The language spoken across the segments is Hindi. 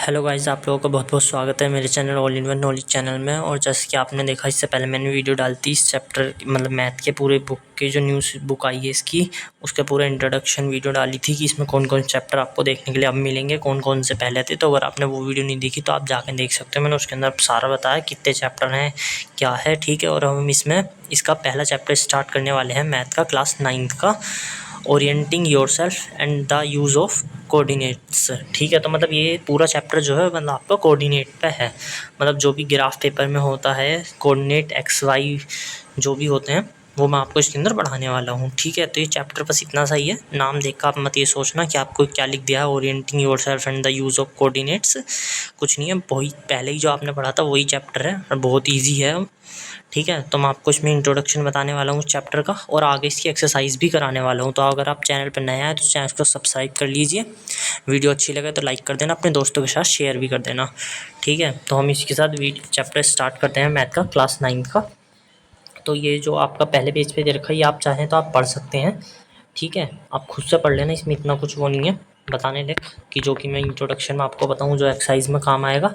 हेलो गाइस, आप लोगों का बहुत बहुत स्वागत है मेरे channel all in one knowledge channel में। और जैसे कि आपने देखा, इससे पहले मैंने वीडियो डालती इस चैप्टर मतलब मैथ के पूरे बुक के जो न्यूज़ बुक आई है इसकी, उसके पूरे इंट्रोडक्शन वीडियो डाली थी कि इसमें कौन कौन चैप्टर आपको देखने के लिए अब मिलेंगे, कौन कौन से पहले थे। तो अगर आपने वो वीडियो नहीं देखी तो आप जाकर देख सकते हो। मैंने उसके अंदर सारा बताया कितने चैप्टर हैं, क्या है, ठीक है। और हम इसमें इसका पहला चैप्टर स्टार्ट करने वाले हैं मैथ का, क्लास 9th का, orienting yourself and the use of coordinates. ठीक है, तो मतलब ये पूरा चैप्टर जो है मतलब आपका कोऑर्डिनेट पे है। मतलब जो भी ग्राफ पेपर में होता है, कोऑर्डिनेट एक्स वाई जो भी होते हैं वो मैं आपको इसके अंदर पढ़ाने वाला हूँ। ठीक है, तो ये चैप्टर बस इतना सा ही है। नाम देखकर आप मत ये सोचना कि आपको क्या लिख दिया है, orienting yourself and the use of coordinates. कुछ नहीं है, वही पहले ही जो आपने पढ़ा था वही चैप्टर है और बहुत ईजी है। ठीक है, तो मैं आपको इसमें इंट्रोडक्शन बताने वाला हूँ चैप्टर का और आगे इसकी एक्सरसाइज भी कराने वाला हूँ। तो अगर आप चैनल पर नया है तो चैनल को सब्सक्राइब कर लीजिए। वीडियो अच्छी लगे तो लाइक कर देना, अपने दोस्तों के साथ शेयर भी कर देना। ठीक है, तो हम इसके साथ चैप्टर स्टार्ट करते हैं मैथ का, क्लास 9 का। तो ये जो आपका पहले पेज पे दे रखा है ये आप चाहें तो आप पढ़ सकते हैं। ठीक है, आप खुद से पढ़ लेना, इसमें इतना कुछ वो नहीं है बताने लायक कि जो कि मैं इंट्रोडक्शन में आपको बताऊँ जो एक्सरसाइज में काम आएगा।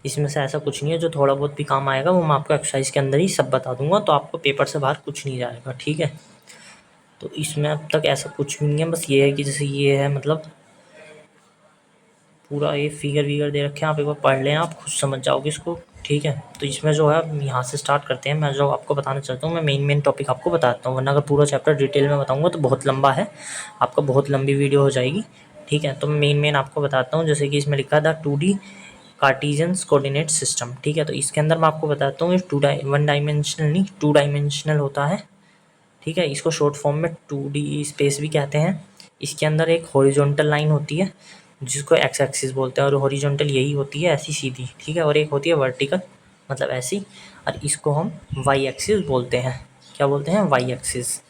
इसमें से ऐसा कुछ नहीं है, जो थोड़ा बहुत भी काम आएगा वो मैं आपको एक्सरसाइज के अंदर ही सब बता दूंगा, तो आपको पेपर से बाहर कुछ नहीं जाएगा। ठीक है, तो इसमें अब तक ऐसा कुछ भी नहीं है, बस ये है कि जैसे ये है मतलब पूरा ये फिगर वीगर दे रखे हैं, आप एक बार पढ़ लें, आप खुद समझ जाओगे इसको। ठीक है, तो इसमें जो है यहाँ से स्टार्ट करते हैं। मैं जो आपको बताना चाहता हूँ, मैं मेन टॉपिक आपको बताता हूँ, वरना अगर पूरा चैप्टर डिटेल में बताऊँगा तो बहुत लंबा है, आपका बहुत लंबी वीडियो हो जाएगी। ठीक है, तो मैं मेन आपको बताता हूँ। जैसे कि इसमें लिखा था 2D कार्टीजन्स कोऑर्डिनेट सिस्टम। ठीक है, तो इसके अंदर मैं आपको बताता हूँ वन डायमेंशनल नहीं 2 डायमेंशनल होता है। ठीक है, इसको शॉर्ट फॉर्म में 2D स्पेस भी कहते हैं। इसके अंदर एक हॉरिजॉन्टल लाइन होती है जिसको एक्स एक्सिस बोलते हैं, और हॉरिजॉन्टल यही होती है ऐसी सीधी। ठीक है, और एक होती है वर्टिकल मतलब ऐसी, और इसको हम वाई एक्सिस बोलते हैं। क्या बोलते हैं? Y axis.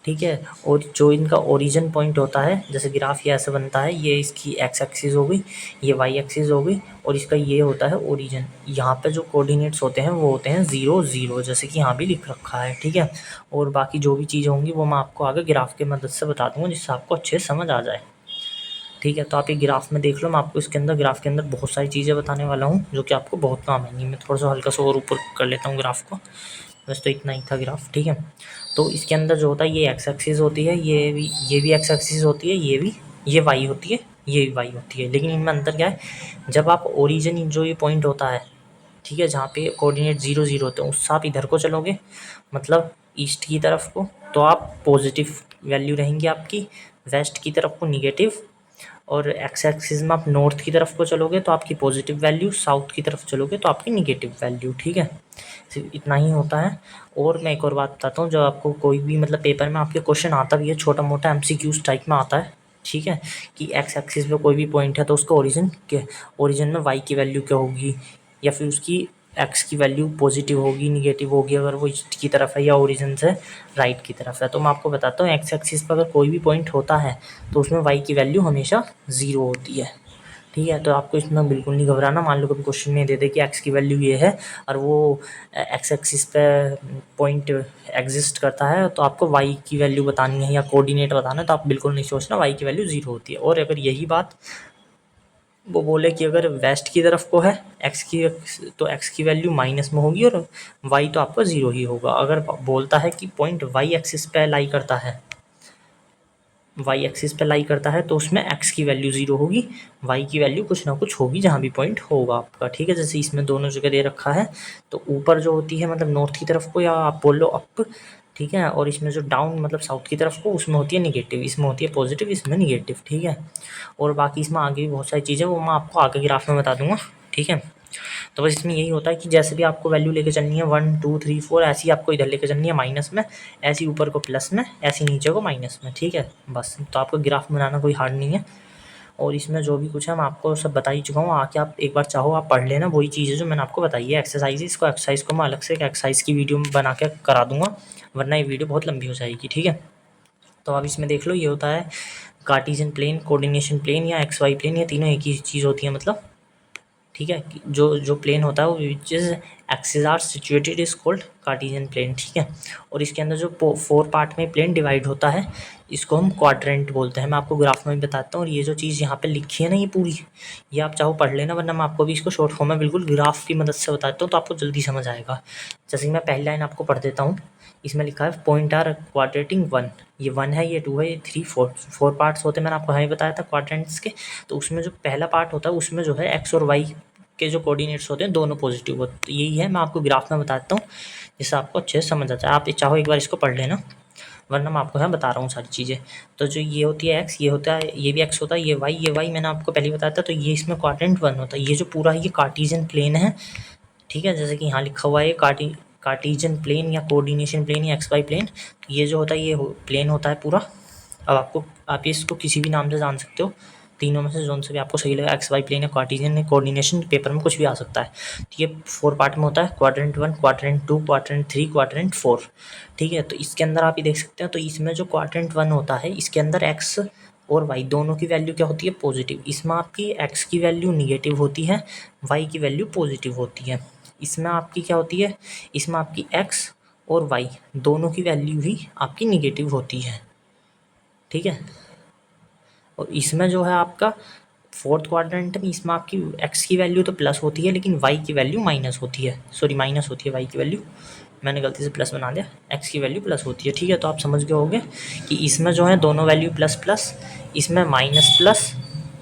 ठीक है, और जो इनका ओरिजिन पॉइंट होता है, जैसे ग्राफ ये ऐसे बनता है, ये इसकी एक्स एक्सिस हो गई, ये वाई एक्सिस हो गई, और इसका ये होता है ओरिजिन। यहाँ पे जो कोऑर्डिनेट्स होते हैं वो होते हैं 0 0, जैसे कि यहाँ भी लिख रखा है। ठीक है, और बाकी जो भी चीज़ें होंगी वो मैं आपको आगे ग्राफ की मदद से बता दूँगा, जिससे आपको अच्छे से समझ आ जाए। ठीक है, तो आप ये ग्राफ में देख लो, मैं आपको इसके अंदर ग्राफ के अंदर बहुत सारी चीज़ें बताने वाला हूँ जो कि आपको बहुत काम आएंगी। मैं थोड़ा सा हल्का सा और ऊपर कर लेता हूँ ग्राफ को, बस तो इतना ही था ग्राफ। ठीक है, तो इसके अंदर जो होता है ये एक्स एक्सिस होती है, ये भी एक्स एक्सिस होती है, ये वाई होती है, ये भी वाई होती है। लेकिन इनमें अंतर क्या है, जब आप ओरिजिन जो ये पॉइंट होता है, ठीक है, जहाँ पे कोऑर्डिनेट 0 0 होते हैं, उससे आप इधर को चलोगे मतलब ईस्ट की तरफ को, तो आप पॉजिटिव वैल्यू रहेंगी आपकी, वेस्ट की तरफ को निगेटिव, और एक्स एक्सिस में आप नॉर्थ की तरफ को चलोगे तो आपकी पॉजिटिव वैल्यू, साउथ की तरफ चलोगे तो आपकी निगेटिव वैल्यू। ठीक है, सिर्फ इतना ही होता है। और मैं एक और बात बताता हूँ, जब आपको कोई भी मतलब पेपर में आपके क्वेश्चन आता भी है, छोटा मोटा MCQs टाइप में आता है। ठीक है, कि एक्स एक्सिस पे कोई भी पॉइंट है तो उसका ओरिजिन में वाई की वैल्यू क्या होगी, या फिर उसकी एक्स की वैल्यू पॉजिटिव होगी, निगेटिव होगी, अगर वो ईस्ट की तरफ है, या ओरिजिन से राइट की तरफ है। तो मैं आपको बताता हूँ, एक्स एक्सिस पर अगर कोई भी पॉइंट होता है तो उसमें वाई की वैल्यू हमेशा 0 होती है। ठीक है, तो आपको इसमें बिल्कुल नहीं घबराना। मान लो कभी क्वेश्चन में दे दे कि एक्स की वैल्यू ये है और वो एक्स एक्सिस पे पॉइंट एग्जिस्ट करता है, तो आपको वाई की वैल्यू बतानी है या कोऑर्डिनेट बताना है, तो आप बिल्कुल नहीं सोचना, वाई की वैल्यू 0 होती है। और अगर यही बात वो बोले कि अगर वेस्ट की तरफ को है एक्स की, तो एक्स की वैल्यू माइनस में होगी और वाई तो आपका 0 ही होगा। अगर बोलता है कि पॉइंट वाई एक्सिस पे लाई करता है, वाई एक्सिस पे लाई करता है, तो उसमें एक्स की वैल्यू 0 होगी, वाई की वैल्यू कुछ ना कुछ होगी जहाँ भी पॉइंट होगा आपका। ठीक है, जैसे इसमें दोनों जगह दे रखा है, तो ऊपर जो होती है मतलब नॉर्थ की तरफ को, या आप बोल लो अप, ठीक है, और इसमें जो डाउन मतलब साउथ की तरफ को, उसमें होती है निगेटिव, इसमें होती है पॉजिटिव, इसमें निगेटिव। ठीक है, और बाकी इसमें आगे भी बहुत सारी चीज़ें वो मैं आपको आगे ग्राफ में बता दूंगा। ठीक है, तो बस इसमें यही होता है कि जैसे भी आपको वैल्यू लेके चलनी है 1 2 3 4, ऐसी आपको इधर लेके चलनी है माइनस में, ऐसी ऊपर को प्लस में, ऐसी नीचे को माइनस में। ठीक है, बस तो आपको ग्राफ बनाना कोई हार्ड नहीं है। और इसमें जो भी कुछ है मैं आपको सब बता ही चुका हूँ, आके आप एक बार चाहो आप पढ़ लेना, वही चीज़ है जो मैंने आपको बताई है। एक्सरसाइज को मैं अलग से एक एक्सरसाइज की वीडियो बना के करा दूंगा, वरना ये वीडियो बहुत लंबी हो जाएगी। ठीक है, तो आप इसमें देख लो, ये होता है कार्टेशियन प्लेन, कोऑर्डिनेशन प्लेन या XY प्लेन, ये तीनों एक ही चीज़ होती है मतलब। ठीक है, जो जो प्लेन होता है वो which is axis are situated is called Cartesian plane, ठीक है। और इसके अंदर जो 4 पार्ट में प्लेन डिवाइड होता है इसको हम क्वाड्रेंट बोलते हैं। मैं आपको ग्राफ में भी बताता हूँ। और ये जो चीज़ यहाँ पे लिखी है ना, ये पूरी, ये आप चाहो पढ़ लेना, वरना मैं आपको भी इसको शॉर्ट फॉर्म में बिल्कुल ग्राफ की मदद से बताता हूँ तो आपको जल्दी समझ आएगा। जैसे कि मैं पहली लाइन आपको पढ़ देता हूँ। इसमें लिखा है पॉइंट आर क्वाड्रेटिंग 1, ये 1 है, ये 2 है, ये 3, 4 पार्ट्स होते हैं। मैंने आपको हाँ बताया था क्वाड्रेंट्स के। तो उसमें जो पहला पार्ट होता है उसमें जो है एक्स और वाई के जो कोऑर्डिनेट्स होते हैं दोनों पॉजिटिव होते हैं। तो यही है, मैं आपको ग्राफ में बताता हूँ जिससे आपको अच्छे से समझ आता है। आप चाहो एक बार इसको पढ़ लेना, वरना मैं आपको यहाँ बता रहा हूँ सारी चीज़ें। तो जो ये होती है एक्स, ये होता है, ये भी एक्स होता है, ये वाई मैंने आपको पहले बताया था। तो ये इसमें क्वाड्रेंट 1 होता है। ये जो पूरा है ये कार्टेशियन प्लेन है, ठीक है। जैसे कि यहाँ लिखा हुआ है कार्टेशियन प्लेन या कोऑर्डिनेशन प्लेन या एक्स वाई प्लेन। ये जो होता है ये प्लेन होता है पूरा। अब आप इसको किसी भी नाम से जान सकते हो, तीनों में से जोन से भी आपको सही लगा, एक्स वाई प्लेन या कार्टेशियन कोऑर्डिनेशन, पेपर में कुछ भी आ सकता है। तो ये 4 पार्ट में होता है, क्वाड्रेंट 1, क्वाड्रेंट 2, क्वाड्रेंट 3, क्वाड्रेंट 4, ठीक है। तो इसके अंदर आप ये देख सकते हैं। तो इसमें जो क्वाड्रेंट 1 होता है इसके अंदर एक्स और वाई दोनों की वैल्यू क्या होती है, पॉजिटिव। इसमें आपकी एक्स की वैल्यू निगेटिव होती है, वाई की वैल्यू पॉजिटिव होती है। इसमें आपकी क्या होती है, इसमें आपकी एक्स और वाई दोनों की वैल्यू ही आपकी निगेटिव होती है, ठीक है। और इसमें जो है आपका 4th क्वाड्रेंट में, इसमें आपकी एक्स की वैल्यू तो प्लस होती है लेकिन वाई की वैल्यू माइनस होती है, सॉरी माइनस होती है वाई की वैल्यू, मैंने गलती से प्लस बना दिया, एक्स की वैल्यू प्लस होती है, ठीक है। तो आप समझ गए होंगे कि इसमें जो है दोनों वैल्यू प्लस प्लस, इसमें माइनस प्लस,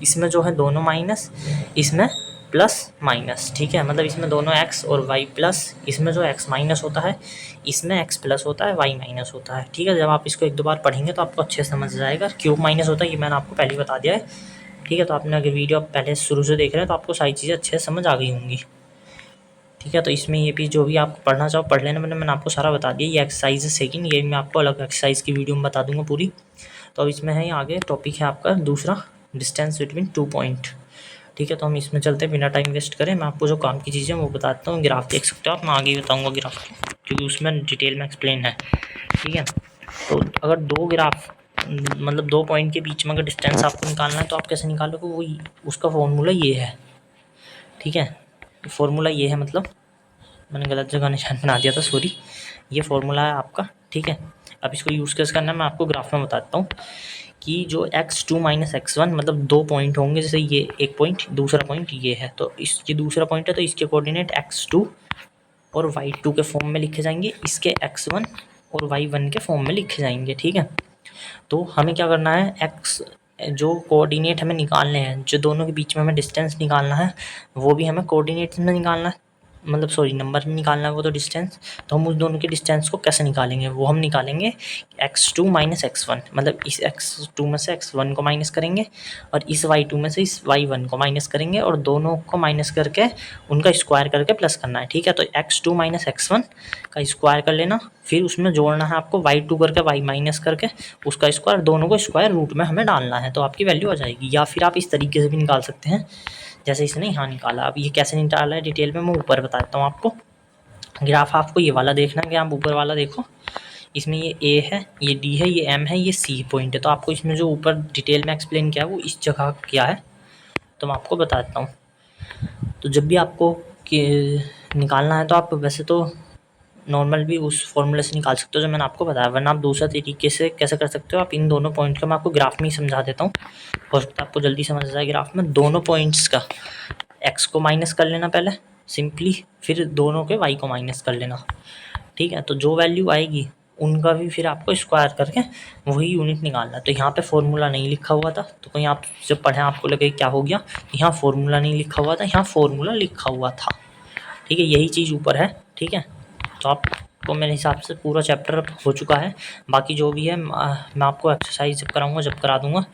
इसमें जो है दोनों माइनस, इसमें प्लस माइनस, ठीक है। मतलब इसमें दोनों एक्स और वाई प्लस, इसमें जो एक्स माइनस होता है इसमें एक्स प्लस होता है, वाई माइनस होता है, ठीक है। जब आप इसको 1-2 बार पढ़ेंगे तो आपको अच्छे से समझ जाएगा। क्यूब माइनस होता है ये मैंने आपको पहले ही बता दिया है, ठीक है। तो आपने अगर वीडियो पहले शुरू से देख रहे हैं तो आपको सारी चीज़ें अच्छे से समझ आ गई होंगी, ठीक है। तो इसमें ये भी जो भी आप पढ़ना चाहो पढ़ लेना, मैंने आपको सारा बता दिया। ये एक्सरसाइज है सेकंड, ये मैं आपको अलग एक्सरसाइज की वीडियो में बता दूंगा पूरी। तो अब इसमें है आगे टॉपिक है आपका दूसरा, डिस्टेंस बिटवीन 2 पॉइंट, ठीक है। तो हम इसमें चलते हैं बिना टाइम वेस्ट करें। मैं आपको जो काम की चीज़ें वो बताता हूँ। ग्राफ देख सकते हो आप, मैं आगे बताऊँगा ग्राफ क्योंकि उसमें डिटेल में एक्सप्लेन है, ठीक है। तो अगर 2 ग्राफ मतलब 2 पॉइंट के बीच में अगर डिस्टेंस आपको निकालना है तो आप कैसे निकालोगे, वो उसका फॉर्मूला ये है, ठीक है। फॉर्मूला ये है, मतलब मैंने गलत जगह निशान बना दिया था, सॉरी। ये फॉर्मूला है आपका, ठीक है। अब इसको यूज़ कैसे करना है मैं आपको ग्राफ में बताता हूँ कि जो x2 माइनस x1 मतलब 2 पॉइंट होंगे। जैसे ये एक पॉइंट, दूसरा पॉइंट ये है, तो ये दूसरा पॉइंट है तो इसके कोऑर्डिनेट x2 और y2 के फॉर्म में लिखे जाएंगे, इसके x1 और y1 के फॉर्म में लिखे जाएंगे, ठीक है। तो हमें क्या करना है, x जो कोऑर्डिनेट हमें निकालने हैं, जो दोनों के बीच में हमें डिस्टेंस निकालना है, वो भी हमें कोऑर्डिनेट में निकालना है, मतलब सॉरी नंबर में निकालना है वो तो डिस्टेंस। तो हम उस दोनों के डिस्टेंस को कैसे निकालेंगे, वो हम निकालेंगे x2 माइनस x1, मतलब इस x2 में से x1 को माइनस करेंगे और इस y2 में से इस y1 को माइनस करेंगे और दोनों को माइनस करके उनका स्क्वायर करके प्लस करना है, ठीक है। तो x2 माइनस x1 का स्क्वायर कर लेना, फिर उसमें जोड़ना है आपको y2 करके y माइनस करके उसका स्क्वायर, दोनों को स्क्वायर रूट में हमें डालना है, तो आपकी वैल्यू आ जाएगी। या फिर आप इस तरीके से भी निकाल सकते हैं जैसे इसने यहाँ निकाला। अब ये कैसे निकाला है डिटेल में मैं ऊपर बताता हूँ आपको। ग्राफ आपको ये वाला देखना है कि आप ऊपर वाला देखो, इसमें ये ए है, ये डी है, ये एम है, ये सी पॉइंट है। तो आपको इसमें जो ऊपर डिटेल में एक्सप्लेन किया है वो इस जगह क्या है तो मैं आपको बताता हूँ। तो जब भी आपको निकालना है तो आप वैसे तो नॉर्मल भी उस फॉर्मूले से निकाल सकते हो जो मैंने आपको बताया, वरना आप दूसरा तरीके से कैसे कर सकते हो। आप इन दोनों पॉइंट का मैं आपको ग्राफ में ही समझा देता हूँ, हो सकता है आपको जल्दी समझ जाए। ग्राफ में दोनों पॉइंट्स का एक्स को माइनस कर लेना पहले सिंपली, फिर दोनों के वाई को माइनस कर लेना, ठीक है। तो जो वैल्यू आएगी उनका भी फिर आपको स्क्वायर करके वही यूनिट निकालना। तो यहाँ पे फॉर्मूला नहीं लिखा हुआ था, तो कहीं आप जब पढ़ें आपको लगे क्या हो गया, यहाँ फॉर्मूला नहीं लिखा हुआ था, यहाँ फॉर्मूला लिखा हुआ था, ठीक है। यही चीज़ ऊपर है, ठीक है। तो आपको मेरे हिसाब से पूरा चैप्टर अब हो चुका है। बाकी जो भी है मैं आपको एक्सरसाइज जब कराऊंगा जब करा दूंगा,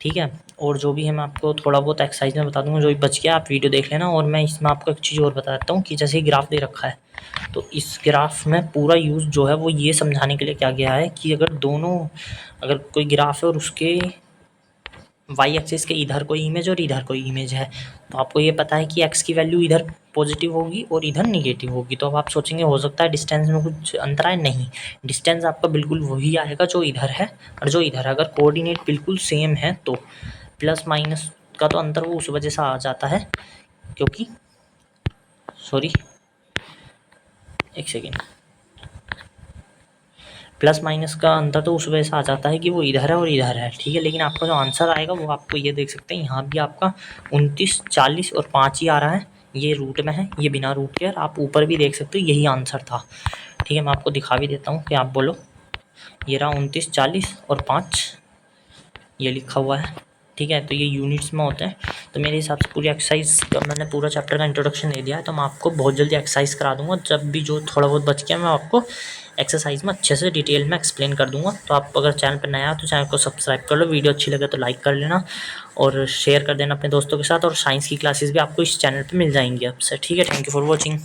ठीक है। और जो भी है मैं आपको थोड़ा बहुत एक्सरसाइज में बता दूंगा, जो भी बच गया आप वीडियो देख लेना। और मैं इसमें आपको एक चीज़ और बता देता हूँ कि जैसे ग्राफ दे रखा है, तो इस ग्राफ में पूरा यूज़ जो है वो ये समझाने के लिए क्या गया है कि अगर कोई ग्राफ है और उसके वाई एक्सिस के इधर कोई इमेज और इधर कोई इमेज है, तो आपको ये पता है कि एक्स की वैल्यू इधर पॉजिटिव होगी और इधर निगेटिव होगी। तो अब आप सोचेंगे हो सकता है डिस्टेंस में कुछ अंतर आए, नहीं, डिस्टेंस आपका बिल्कुल वही आएगा जो इधर है और जो इधर है। अगर कोऑर्डिनेट बिल्कुल सेम है तो प्लस माइनस का तो अंतर वो उस वजह से आ जाता है क्योंकि एक सेकेंड, प्लस माइनस का अंतर तो उस वजह से आ जाता है कि वो इधर है और इधर है, ठीक है। लेकिन आपका जो आंसर आएगा वो आपको ये देख सकते हैं, यहाँ भी आपका 29, 40 और 5 ही आ रहा है, ये रूट में है, ये बिना रूट के। और आप ऊपर भी देख सकते हो यही आंसर था, ठीक है। मैं आपको दिखा भी देता हूँ कि आप बोलो, ये रहा 29, 40 और 5, ये लिखा हुआ है, ठीक है। तो ये यूनिट्स में होते हैं। तो मेरे हिसाब से पूरी एक्सरसाइज, जब मैंने पूरा चैप्टर का इंट्रोडक्शन दे दिया है, तो मैं आपको बहुत जल्दी एक्सरसाइज करा दूंगा। जब भी जो थोड़ा बहुत बच गया मैं आपको एक्सरसाइज में अच्छे से डिटेल में एक्सप्लेन कर दूंगा। तो आप अगर चैनल पर नया हो तो चैनल को सब्सक्राइब कर लो, वीडियो अच्छी लगे तो लाइक कर लेना और शेयर कर देना अपने दोस्तों के साथ। और साइंस की क्लासेस भी आपको इस चैनल पर मिल जाएंगी अब से, ठीक है। Thank you for watching.